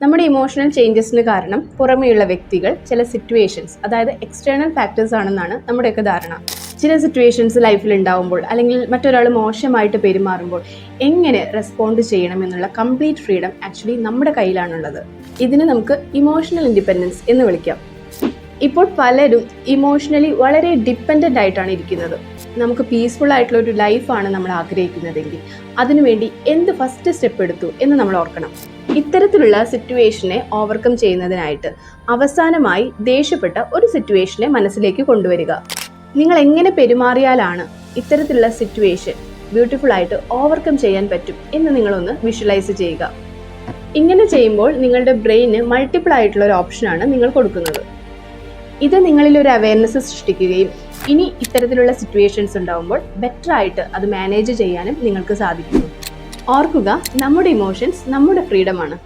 നമ്മുടെ ഇമോഷണൽ ചേഞ്ചസിന് കാരണം പുറമേയുള്ള വ്യക്തികൾ, ചില സിറ്റുവേഷൻസ്, അതായത് എക്സ്റ്റേണൽ ഫാക്ടേഴ്സ് ആണെന്നാണ് നമ്മുടെയൊക്കെ ധാരണ. ചില സിറ്റുവേഷൻസ് ലൈഫിൽ ഉണ്ടാവുമ്പോൾ അല്ലെങ്കിൽ മറ്റൊരാൾ മോശമായിട്ട് പെരുമാറുമ്പോൾ എങ്ങനെ റെസ്പോണ്ട് ചെയ്യണം എന്നുള്ള കംപ്ലീറ്റ് ഫ്രീഡം ആക്ച്വലി നമ്മുടെ കയ്യിലാണുള്ളത്. ഇതിന് നമുക്ക് ഇമോഷണൽ ഇൻഡിപെൻഡൻസ് എന്ന് വിളിക്കാം. ഇപ്പോൾ പലരും ഇമോഷണലി വളരെ ഡിപ്പെൻഡൻ്റ് ആയിട്ടാണ് ഇരിക്കുന്നത്. നമുക്ക് പീസ്ഫുൾ ആയിട്ടുള്ള ഒരു ലൈഫാണ് നമ്മൾ ആഗ്രഹിക്കുന്നതെങ്കിൽ അതിനുവേണ്ടി എന്ത് ഫസ്റ്റ് സ്റ്റെപ്പ് എടുത്തു എന്ന് നമ്മൾ ഓർക്കണം. ഇത്തരത്തിലുള്ള സിറ്റുവേഷനെ ഓവർകം ചെയ്യുന്നതിനായിട്ട് അവസാനമായി ദേഷ്യപ്പെട്ട ഒരു സിറ്റുവേഷനെ മനസ്സിലേക്ക് കൊണ്ടുവരിക. നിങ്ങൾ എങ്ങനെ പെരുമാറിയാലാണ് ഇത്തരത്തിലുള്ള സിറ്റുവേഷൻ ബ്യൂട്ടിഫുൾ ആയിട്ട് ഓവർകം ചെയ്യാൻ പറ്റും എന്ന് നിങ്ങളൊന്ന് വിഷ്വലൈസ് ചെയ്യുക. ഇങ്ങനെ ചെയ്യുമ്പോൾ നിങ്ങളുടെ ബ്രെയിന് മൾട്ടിപ്പിൾ ആയിട്ടുള്ള ഒരു ഓപ്ഷനാണ് നിങ്ങൾ കൊടുക്കുന്നത്. ഇത് നിങ്ങളിൽ ഒരു അവയർനെസ് സൃഷ്ടിക്കുകയും ഇനി ഇത്തരത്തിലുള്ള സിറ്റുവേഷൻസ് ഉണ്ടാകുമ്പോൾ ബെറ്റർ ആയിട്ട് അത് മാനേജ് ചെയ്യാനും നിങ്ങൾക്ക് സാധിക്കുന്നു. ഓർക്കുക, നമ്മുടെ ഇമോഷൻസ് നമ്മുടെ ഫ്രീഡമാണ്.